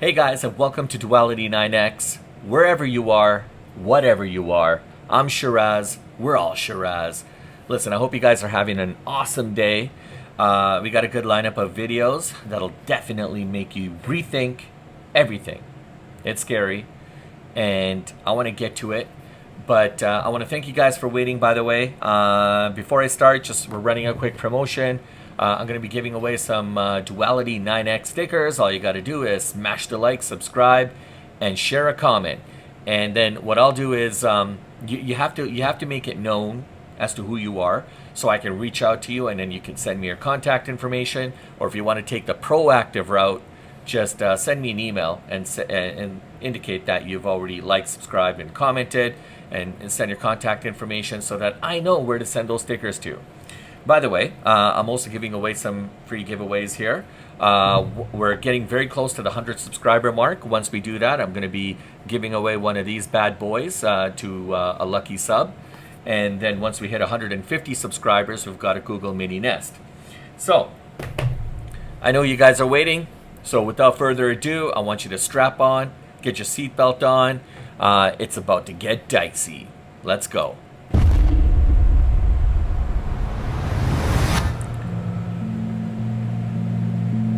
Hey guys, and welcome to Duality 9X. Wherever you are, whatever you are, I'm Sheeraz. We're all Sheeraz. Listen, I hope you guys are having an awesome day. We got a good lineup of videos that'll definitely make you rethink everything. It's scary, and I want to get to it. But I want to thank you guys for waiting, by the way. Before I start, we're running a quick promotion. I'm going to be giving away some Duality 9X stickers. All you got to do is smash the like, subscribe, and share a comment. And then what I'll do is you have to make it known as to who you are, so I can reach out to you, and then you can send me your contact information. Or if you want to take the proactive route, just send me an email and indicate that you've already liked, subscribed, and commented, and send your contact information so that I know where to send those stickers to. By the way, I'm also giving away some free giveaways here. We're getting very close to the 100 subscriber mark. Once we do that, I'm going to be giving away one of these bad boys to a lucky sub. And then once we hit 150 subscribers, we've got a Google Mini Nest. So, I know you guys are waiting. So without further ado, I want you to strap on, get your seatbelt on. It's about to get dicey. Let's go.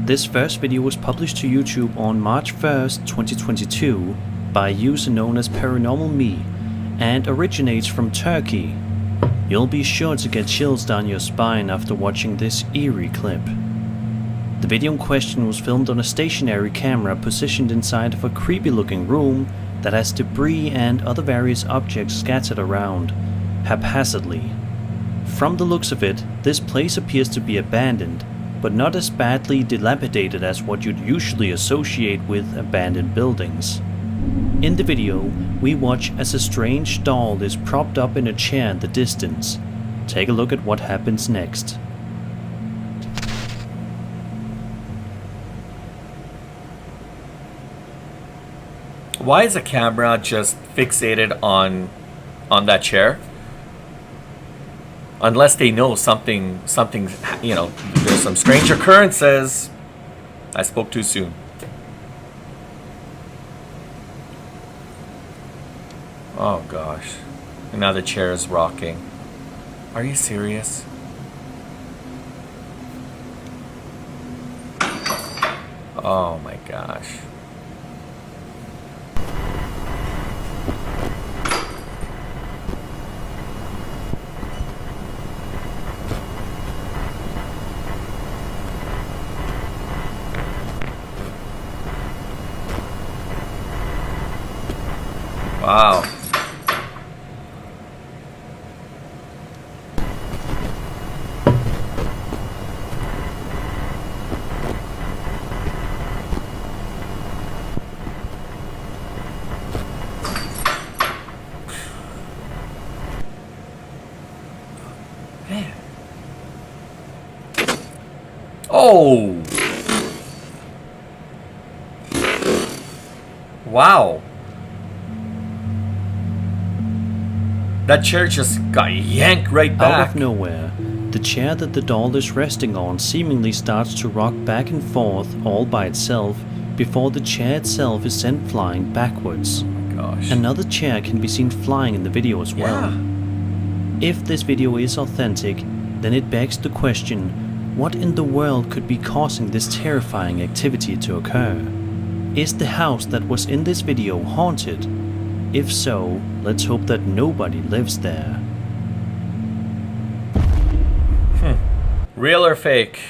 This first video was published to YouTube on March 1st, 2022 by a user known as Paranormal Me and originates from Turkey. You'll be sure to get chills down your spine after watching this eerie clip. The video in question was filmed on a stationary camera positioned inside of a creepy looking room that has debris and other various objects scattered around, haphazardly. From the looks of it, this place appears to be abandoned, but not as badly dilapidated as what you'd usually associate with abandoned buildings. In the video, we watch as a strange doll is propped up in a chair in the distance. Take a look at what happens next. Why is the camera just fixated on that chair? Unless they know something, there's some strange occurrences. I spoke too soon. Oh gosh. And now the chair is rocking. Are you serious? Oh my gosh. Wow. Man. Oh. Wow. That chair just got yanked right back. Out of nowhere, the chair that the doll is resting on seemingly starts to rock back and forth all by itself before the chair itself is sent flying backwards. Oh my gosh. Another chair can be seen flying in the video as well. Yeah. If this video is authentic, then it begs the question, what in the world could be causing this terrifying activity to occur? Is the house that was in this video haunted? If so, let's hope that nobody lives there. Real or fake?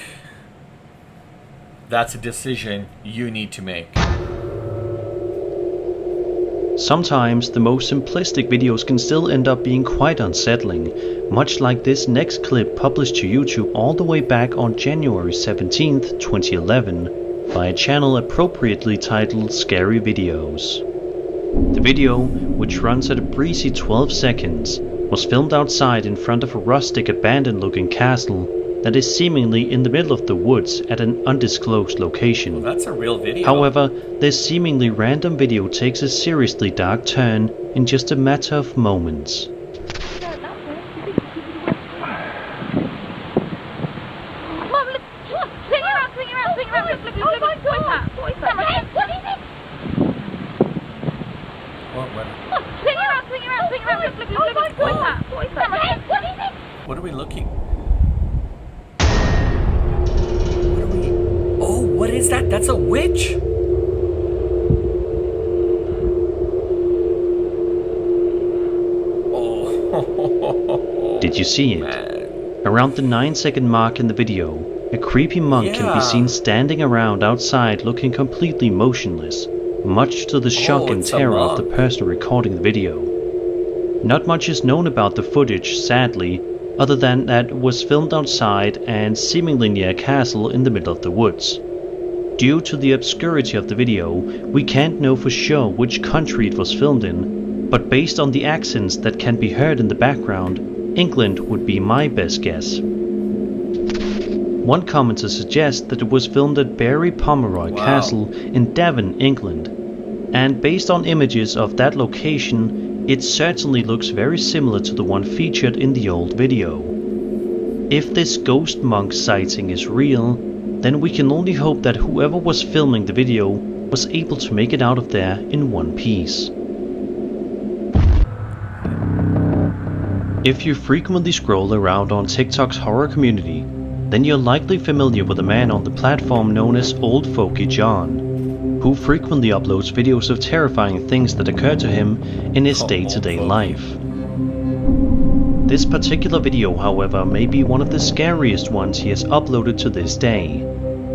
That's a decision you need to make. Sometimes the most simplistic videos can still end up being quite unsettling, much like this next clip published to YouTube all the way back on January 17th, 2011 by a channel appropriately titled Scary Videos. The video, which runs at a breezy 12 seconds, was filmed outside in front of a rustic abandoned-looking castle that is seemingly in the middle of the woods at an undisclosed location. Well, that's a real video. However, this seemingly random video takes a seriously dark turn in just a matter of moments. Mom, look, swing around. Oh my God, what is it? What are we looking? What are we... Oh, what is that? That's a witch? Oh. Did you see it? Man. Around the 9-second mark in the video, a creepy monk can be seen standing around outside looking completely motionless, much to the shock and terror of the person recording the video. Not much is known about the footage, sadly, other than that it was filmed outside and seemingly near a castle in the middle of the woods. Due to the obscurity of the video, we can't know for sure which country it was filmed in, but based on the accents that can be heard in the background, England would be my best guess. One commenter suggests that it was filmed at Barry Pomeroy Castle in Devon, England, and based on images of that location, it certainly looks very similar to the one featured in the old video. If this ghost monk sighting is real, then we can only hope that whoever was filming the video was able to make it out of there in one piece. If you frequently scroll around on TikTok's horror community, then you're likely familiar with a man on the platform known as Old Folky John, who frequently uploads videos of terrifying things that occur to him in his day-to-day life. This particular video, however, may be one of the scariest ones he has uploaded to this day.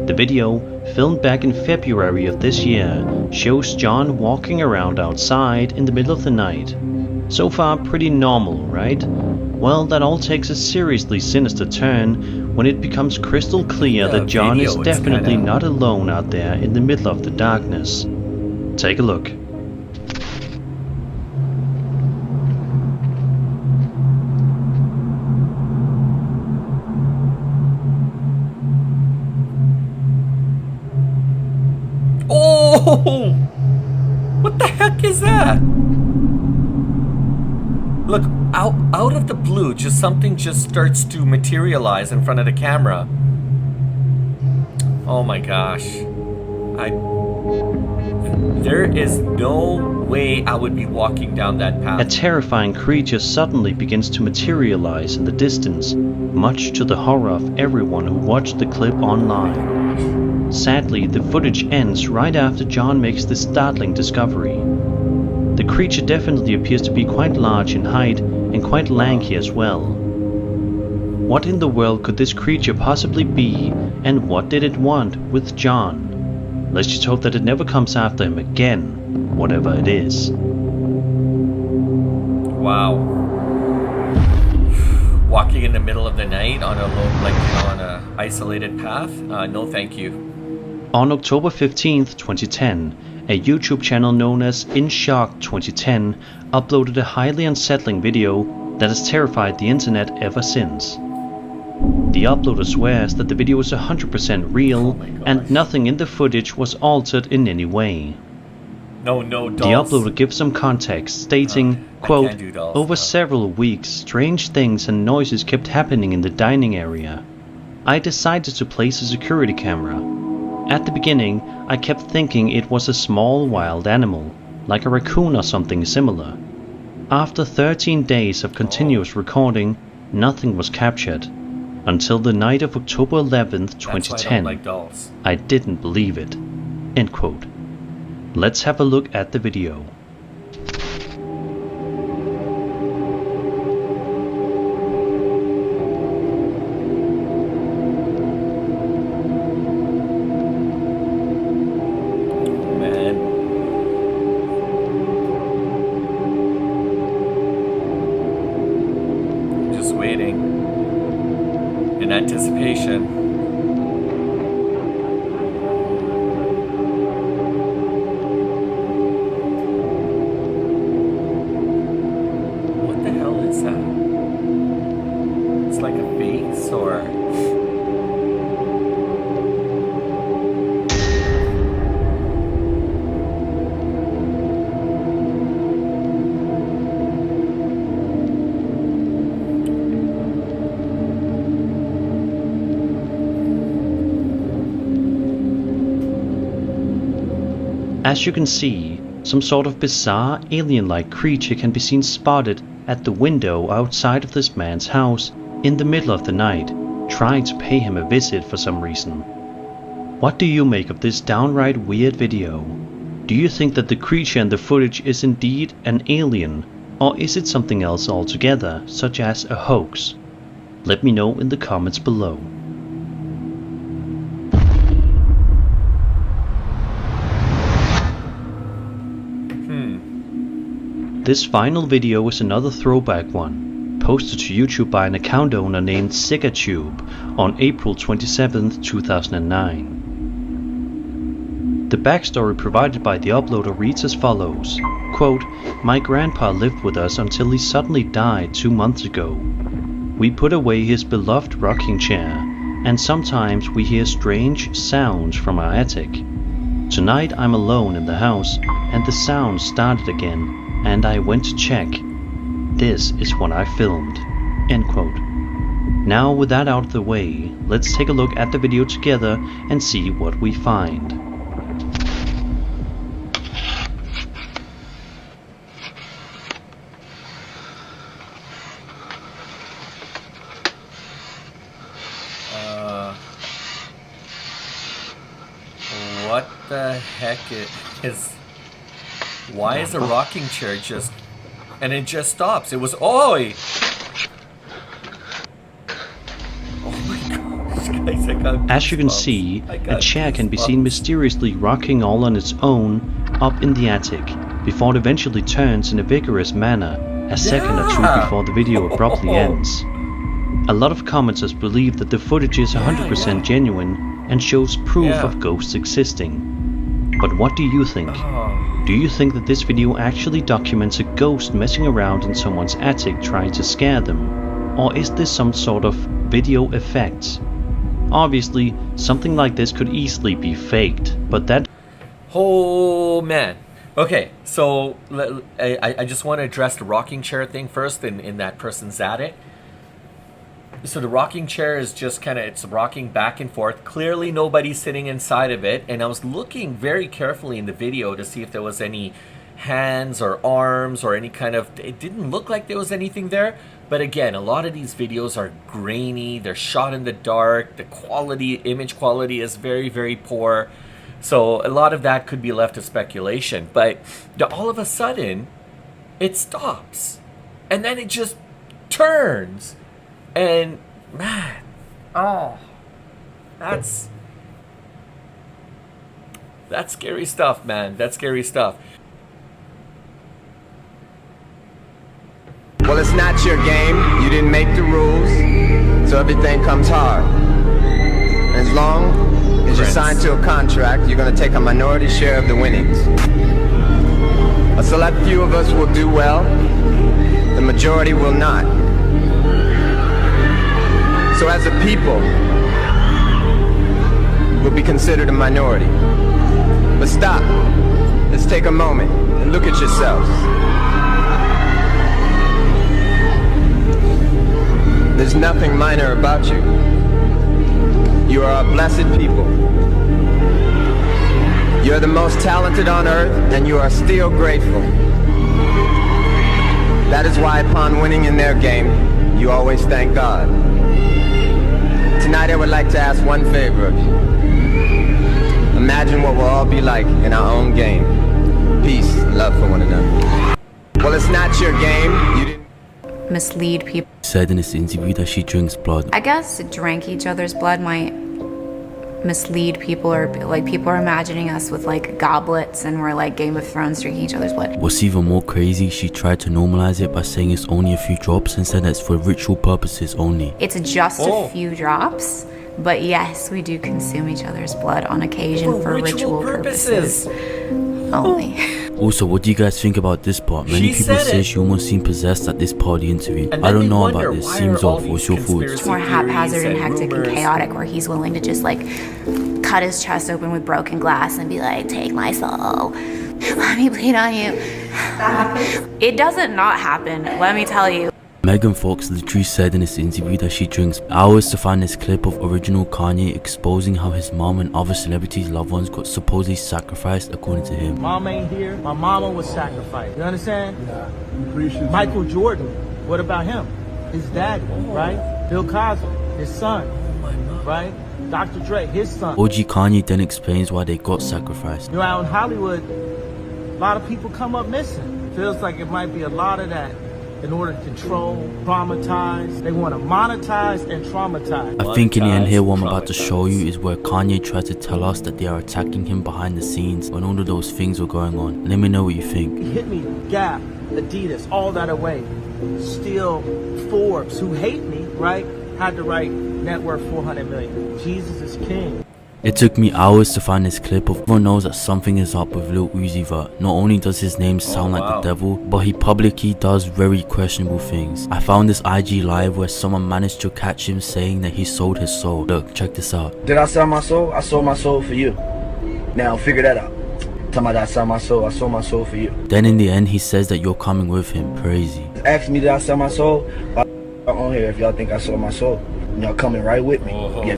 The video, filmed back in February of this year, shows John walking around outside in the middle of the night. So far pretty normal, right? Well, that all takes a seriously sinister turn when it becomes crystal clear that John is definitely not alone out there in the middle of the darkness. Take a look. Oh! What the heck is that? Look, out of the blue, something just starts to materialize in front of the camera. Oh my gosh. There is no way I would be walking down that path. A terrifying creature suddenly begins to materialize in the distance, much to the horror of everyone who watched the clip online. Sadly, the footage ends right after John makes this startling discovery. The creature definitely appears to be quite large in height and quite lanky as well. What in the world could this creature possibly be, and what did it want with John? Let's just hope that it never comes after him again, whatever it is. Wow. Walking in the middle of the night on on a isolated path? No thank you. On October 15th, 2010, a YouTube channel known as In Shock 2010 uploaded a highly unsettling video that has terrified the internet ever since. The uploader swears that the video is 100% real and nothing in the footage was altered in any way. No, the uploader gives some context, stating, quote, "Over several weeks, strange things and noises kept happening in the dining area. I decided to place a security camera. At the beginning, I kept thinking it was a small wild animal, like a raccoon or something similar. After 13 days of continuous recording, nothing was captured. Until the night of October 11th, 2010, I didn't believe it." End quote. Let's have a look at the video. In anticipation. What the hell is that? It's like a face or... As you can see, some sort of bizarre alien-like creature can be seen spotted at the window outside of this man's house in the middle of the night, trying to pay him a visit for some reason. What do you make of this downright weird video? Do you think that the creature in the footage is indeed an alien, or is it something else altogether, such as a hoax? Let me know in the comments below. This final video is another throwback one, posted to YouTube by an account owner named SigaTube on April 27, 2009. The backstory provided by the uploader reads as follows, quote, "My grandpa lived with us until he suddenly died 2 months ago. We put away his beloved rocking chair, and sometimes we hear strange sounds from our attic. Tonight I'm alone in the house, and the sound started again, and I went to check. This is what I filmed." End quote. Now with that out of the way, let's take a look at the video together and see what we find. What the heck is... Why is a rocking chair just... And it just stops. It was... Oi! Oh my gosh, guys, I got As you can goosebumps. see, I a got chair can be goosebumps. seen mysteriously rocking all on its own up in the attic, before it eventually turns in a vigorous manner, a second or two before the video abruptly ends. A lot of commenters believe that the footage is 100% genuine and shows proof of ghosts existing. But what do you think? Do you think that this video actually documents a ghost messing around in someone's attic trying to scare them? Or is this some sort of video effect? Obviously, something like this could easily be faked, but that... Oh man. Okay, so I just want to address the rocking chair thing first in that person's attic. So the rocking chair is just kind of, it's rocking back and forth. Clearly nobody's sitting inside of it. And I was looking very carefully in the video to see if there was any hands or arms or any kind of, it didn't look like there was anything there. But again, a lot of these videos are grainy. They're shot in the dark. The quality, image quality is very, very poor. So a lot of that could be left to speculation. But all of a sudden, it stops. And then it just turns. And man, oh, that's scary stuff, man. That's scary stuff. Well, it's not your game. You didn't make the rules, so everything comes hard. And as long as you're signed to a contract, you're going to take a minority share of the winnings. A select few of us will do well. The majority will not. So as a people, we'll be considered a minority. But stop. Let's take a moment and look at yourselves. There's nothing minor about you. You are a blessed people. You're the most talented on earth, and you are still grateful. That is why upon winning in their game, you always thank God. Tonight I would like to ask one favor of you. Imagine what we'll all be like in our own game. Peace and love for one another. Well, it's not your game. You didn't mislead people. Said in this interview that she drinks blood. I guess drank each other's blood might mislead people, or like people are imagining us with like goblets and we're like Game of Thrones drinking each other's blood. What's even more crazy, she tried to normalize it by saying it's only a few drops and said that it's for ritual purposes only. It's just a few drops, but yes, we do consume each other's blood on occasion for ritual purposes only. Also, what do you guys think about this part? Many people say she almost seemed possessed at this part of the interview. I don't know about this. Seems off. What's your thoughts? It's more haphazard and hectic and chaotic, where he's willing to just like cut his chest open with broken glass and be like, take my soul, let me bleed on you. It doesn't not happen, let me tell you. Megan Fox literally said in this interview that she drinks hours to find this clip of original Kanye exposing how his mom and other celebrities' loved ones got supposedly sacrificed according to him. Mom ain't here, my mama was sacrificed. You understand? Yeah. Michael Jordan, what about him? His dad, right? Bill Cosby, his son, right? Dr. Dre, his son. OG Kanye then explains why they got sacrificed. You know, out in Hollywood, a lot of people come up missing. Feels like it might be a lot of that in order to control, traumatize. They want to monetize and traumatize. I think in the end here, what I'm about to show you is where Kanye tried to tell us that they are attacking him behind the scenes when all of those things were going on. Let me know what you think. He hit me, Gap, Adidas, all that away. Still, Forbes, who hate me, right, had to write net worth 400 million. Jesus is king. It took me hours to find this clip of everyone knows that something is up with Lil Uzi Vert. Not only does his name sound like the devil, but he publicly does very questionable things. I found this IG live where someone managed to catch him saying that he sold his soul. Look, check this out. Did I sell my soul? I sold my soul for you. Now figure that out. Talking about I sold my soul, I sold my soul for you. Then in the end he says that you're coming with him. Crazy. Ask me did I sell my soul? I'm on here if y'all think I sold my soul. Y'all coming right with me. Yeah.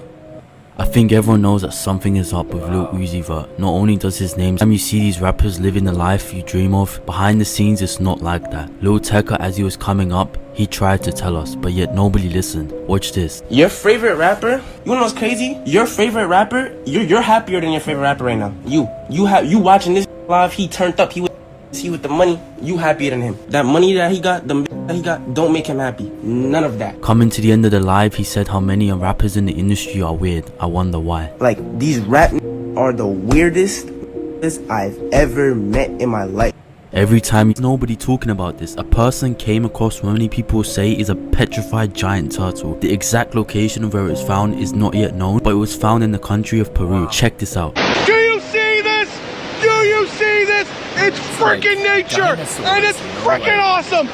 I think everyone knows that something is up with Lil Uzi Vert. Not only does his name, you see these rappers living the life you dream of, behind the scenes it's not like that. Lil Tecca, as he was coming up, he tried to tell us, but yet nobody listened. Watch this. Your favorite rapper, you know what's crazy? Your favorite rapper, you're happier than your favorite rapper right now. You watching this live, he turned up, he with the money, you happier than him. That money that he got, don't make him happy. None of that. Coming to the end of the live, he said how many rappers in the industry are weird. I wonder why. Like, these rap are the weirdest I've ever met in my life. Every time nobody talking about this, a person came across what many people say is a petrified giant turtle. The exact location of where it was found is not yet known, but it was found in the country of Peru. Check this out. Do you see this? Do you see this? It's freaking nature, and it's freaking awesome.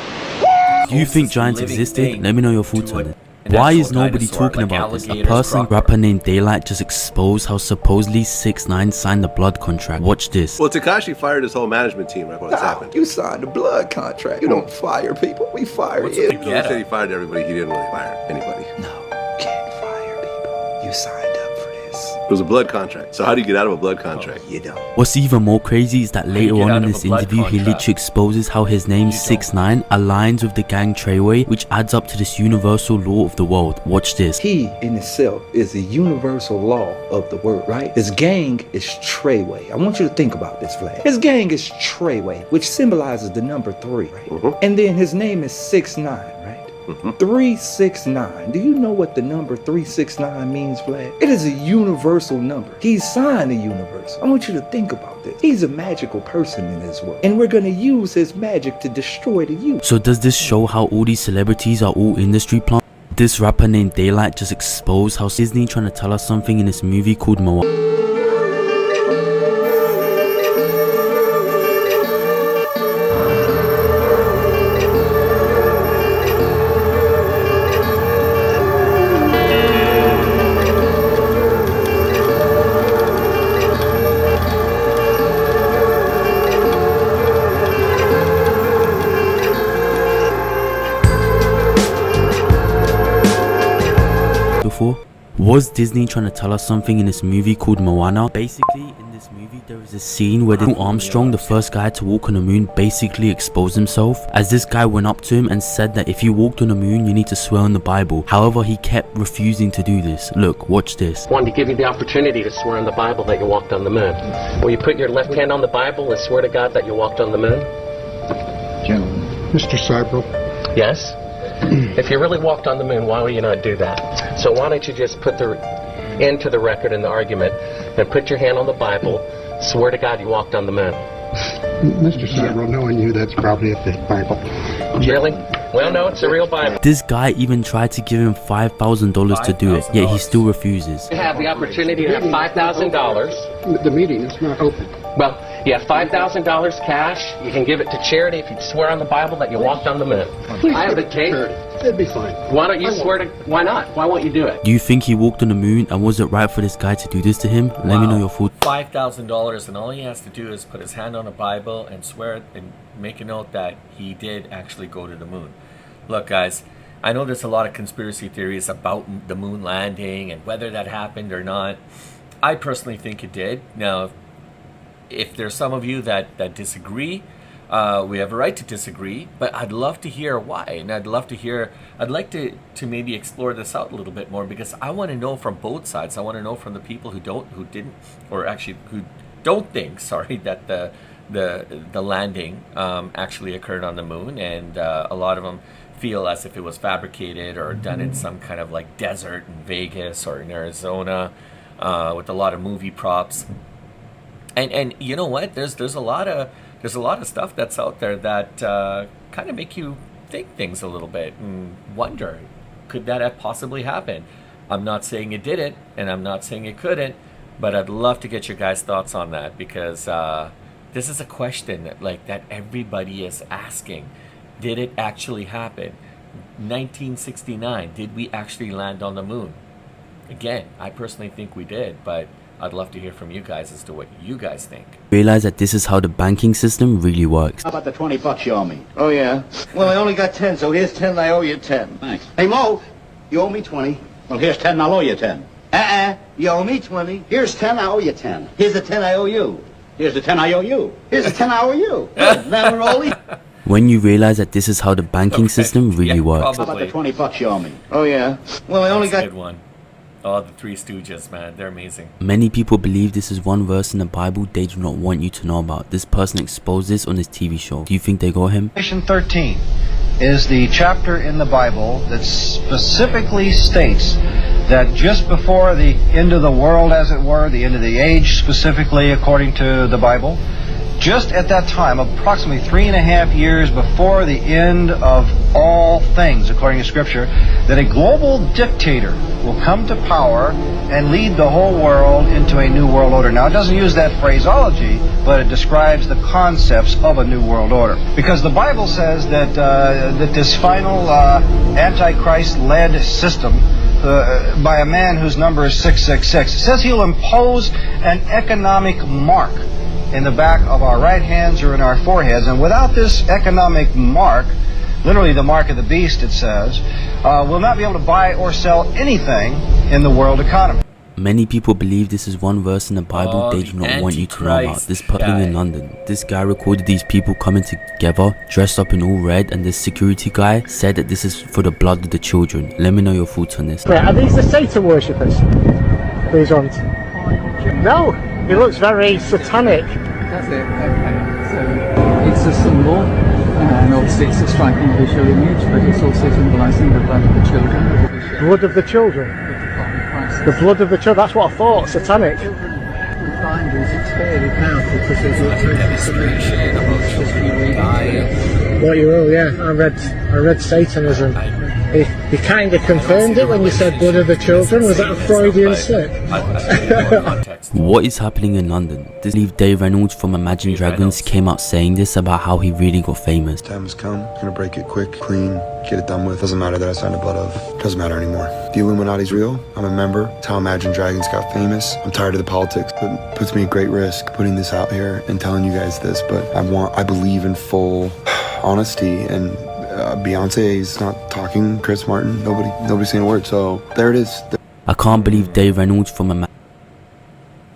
Do you think giants existed? Let me know your thoughts on it. Why is nobody talking about this? A person, rapper named Daylight, just exposed how supposedly 6ix9ine signed the blood contract. Watch this. Well, Tekashi fired his whole management team right when this happened. You signed a blood contract. You don't fire people. We fire you. He said he fired everybody. He didn't really fire anybody. No, can't fire people. You signed up for this. It was a blood contract. So how do you get out of a blood contract? You don't. What's even more crazy is that later on in this interview, he literally exposes how his name 6ix9ine aligns with the gang Treyway, which adds up to this universal law of the world. Watch this. He in itself is the universal law of the world, right? His gang is Treyway. I want you to think about this, Vlad. His gang is Treyway, which symbolizes the number 3, right? And then his name is 6ix9ine, right? 369. Do you know what the number 369 means, Vlad? It is a universal number. He's signed the universe. I want you to think about this. He's a magical person in this world, and we're gonna use his magic to destroy the youth. So does this show how all these celebrities are all industry plants? This rapper named Daylight just exposed how Disney trying to tell us something in this movie called Moana. Before? Was Disney trying to tell us something in this movie called Moana? Basically, in this movie, there is a scene where Neil Armstrong, the first guy to walk on the moon, basically exposed himself, as this guy went up to him and said that if you walked on the moon, you need to swear on the Bible. However, he kept refusing to do this. Look, watch this. Wanted to give you the opportunity to swear on the Bible that you walked on the moon. Will you put your left hand on the Bible and swear to God that you walked on the moon? Gentlemen, Mr. Cybro. Yes? If you really walked on the moon, why would you not do that? So why don't you just put the end to the record in the argument and put your hand on the Bible, swear to God you walked on the moon. Mr. Cybro, knowing you, that's probably a fake Bible. Really? Well, no, it's a real Bible. This guy even tried to give him $5,000 to do it, yet he still refuses. You have the opportunity to have $5,000. The meeting is not open. Well, you have $5,000 cash. You can give it to charity if you swear on the Bible that you walked on the moon. Please I have the tape. It'd be fine. Why don't you swear to... Why not? Why won't you do it? Do you think he walked on the moon, and was it right for this guy to do this to him? Let me know your thoughts. $5,000, and all he has to do is put his hand on a Bible and swear it and make a note that he did actually go to the moon. Look, guys, I know there's a lot of conspiracy theories about the moon landing and whether that happened or not. I personally think it did. Now, if there's some of you that disagree, We have a right to disagree, but I'd love to hear why, and I'd like to maybe explore this out a little bit more, because I want to know from both sides. I want to know from the people who don't think, sorry, that the landing actually occurred on the moon, and a lot of them feel as if it was fabricated or done in some kind of like desert in Vegas or in Arizona, with a lot of movie props. And you know what? There's a lot of stuff that's out there that kind of make you think things a little bit and wonder, could that have possibly happened? I'm not saying it didn't, and I'm not saying it couldn't, but I'd love to get your guys' thoughts on that, because this is a question that everybody is asking. Did it actually happen? 1969, did we actually land on the moon? Again, I personally think we did, but I'd love to hear from you guys as to what you guys think. Realize that this is how the banking system really works. How about the $20 you owe me? Oh, yeah? Well, I only got 10, so here's 10 and I owe you 10. Thanks. Hey, Mo, you owe me 20. Well, here's 10 and I'll owe you 10. You owe me 20. Here's 10, I owe you 10. Here's the 10 I owe you. Here's the 10 I owe you. Here's the 10 I owe you. Good. Now we're all even. When you realize that this is how the banking system really works. How about the $20 you owe me? Oh, yeah? Well, I only That's a got... good one. Oh, the Three Stooges, man. They're amazing. Many people believe this is one verse in the Bible they do not want you to know about. This person exposed this on his TV show. Do you think they got him? Revelation 13 is the chapter in the Bible that specifically states that just before the end of the world, as it were, the end of the age specifically according to the Bible, just at that time, approximately 3.5 years before the end of all things, according to Scripture, that a global dictator will come to power and lead the whole world into a new world order. Now, it doesn't use that phraseology, but it describes the concepts of a new world order. Because the Bible says that this final Antichrist-led system by a man whose number is 666, it says he'll impose an economic mark in the back of our right hands or in our foreheads. And without this economic mark, literally the mark of the beast, it says, we'll not be able to buy or sell anything in the world economy. Many people believe this is one verse in the Bible they do not want you to know about. This person in London. This guy recorded these people coming together, dressed up in all red, and this security guy said that this is for the blood of the children. Let me know your thoughts on this. Are these the Satan worshippers? These ones? No, it looks very satanic. That's it, okay. So it's a symbol, and obviously it's a striking visual image, but it's also symbolising the blood of the children. Blood of the children? The blood of the children, that's what I thought, satanic. Binders, it's fairly powerful because there's a demonstration about children dying. What you will, yeah. I read Satanism. You kind of confirmed it when you said blood of the children. Was that a Freudian slip? What is happening in London? This leave Dave Reynolds from Imagine Dragons came out saying this about how he really got famous. Time has come. I'm gonna break it quick, clean, get it done with. Doesn't matter that I signed the blood of. Doesn't matter anymore. The Illuminati's real. I'm a member. It's how Imagine Dragons got famous. I'm tired of the politics. It puts me at great risk putting this out here and telling you guys this, but I believe in full honesty, and Beyonce is not talking. Chris Martin, nobody's saying a word. So there it is. I can't believe Dave Reynolds from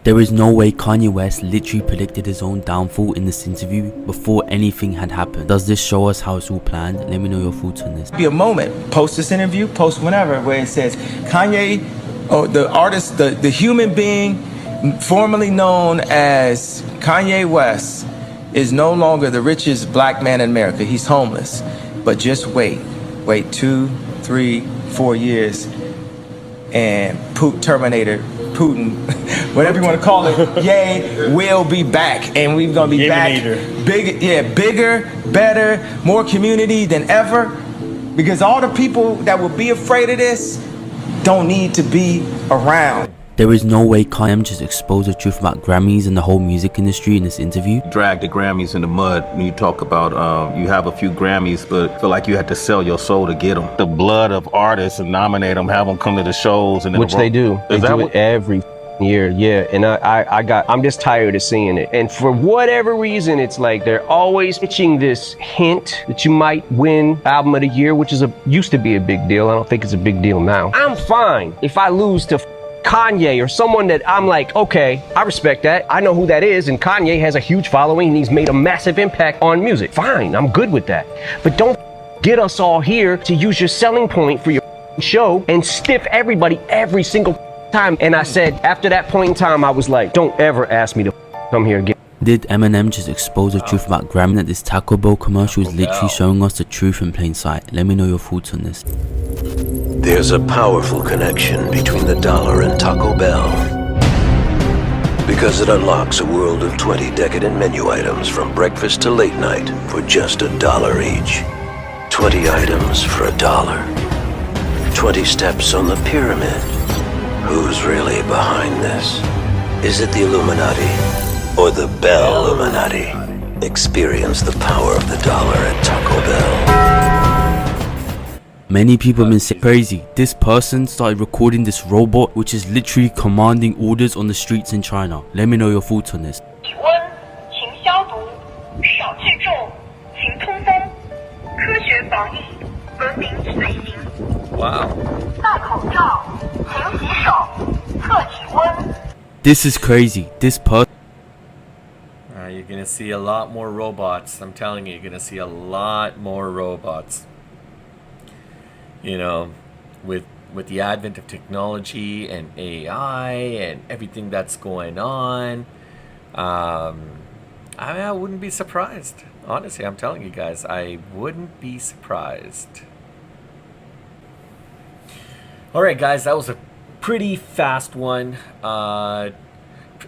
There is no way Kanye West literally predicted his own downfall in this interview before anything had happened. Does this show us how it's all planned? Let me know your thoughts on this. Be a moment, post this interview, post whenever, where it says Kanye, the artist, the human being formerly known as Kanye West, is no longer the richest black man in America. He's homeless. But just wait 2, 3, 4 years, and Terminator, Putin, whatever you want to call it, yay, will be back, and we're gonna be back, bigger, better, more community than ever, because all the people that will be afraid of this don't need to be around. There is no way Kanye just exposed the truth about Grammys and the whole music industry in this interview. Drag the Grammys in the mud when you talk about you have a few Grammys, but feel like you had to sell your soul to get them. The blood of artists and nominate them, have them come to the shows, and which they do. They do it every year, yeah. And I'm just tired of seeing it. And for whatever reason, it's like they're always pitching this hint that you might win Album of the Year, which used to be a big deal. I don't think it's a big deal now. I'm fine if I lose to Kanye or someone that I'm like, okay, I respect that. I know who that is, and Kanye has a huge following and he's made a massive impact on music. Fine, I'm good with that. But don't get us all here to use your selling point for your show and stiff everybody every single time. And I said, after that point in time, I was like, don't ever ask me to come here again. Did Eminem just expose the truth about Grammy? That this Taco Bell commercial is literally showing us the truth in plain sight. Let me know your thoughts on this. There's a powerful connection between the dollar and Taco Bell, because it unlocks a world of 20 decadent menu items from breakfast to late night for just $1 each. 20 items for $1. 20 steps on the pyramid. Who's really behind this? Is it the Illuminati or the Bell Illuminati? Experience the power of the dollar at Taco Bell. Many people have been saying crazy. This person started recording this robot which is literally commanding orders on the streets in China. Let me know your thoughts on this. Wow. This is crazy. This person. You're gonna see a lot more robots. I'm telling you, you're gonna see a lot more robots. You know, with the advent of technology and AI and everything that's going on, I wouldn't be surprised. Honestly, I'm telling you guys, I wouldn't be surprised. All right, guys, that was a pretty fast one.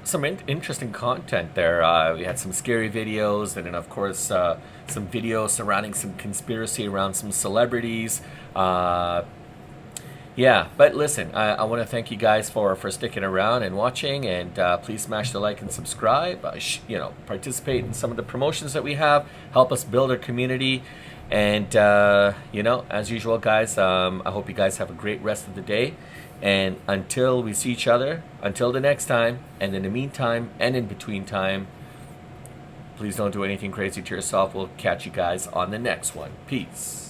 Some interesting content there. We had some scary videos, and then of course some videos surrounding some conspiracy around some celebrities. Yeah, but listen, I want to thank you guys for sticking around and watching, and please smash the like and subscribe. Participate in some of the promotions that we have. Help us build our community. And as usual, guys, I hope you guys have a great rest of the day. And until we see each other, until the next time, and in the meantime and in between time, please don't do anything crazy to yourself. We'll catch you guys on the next one. Peace.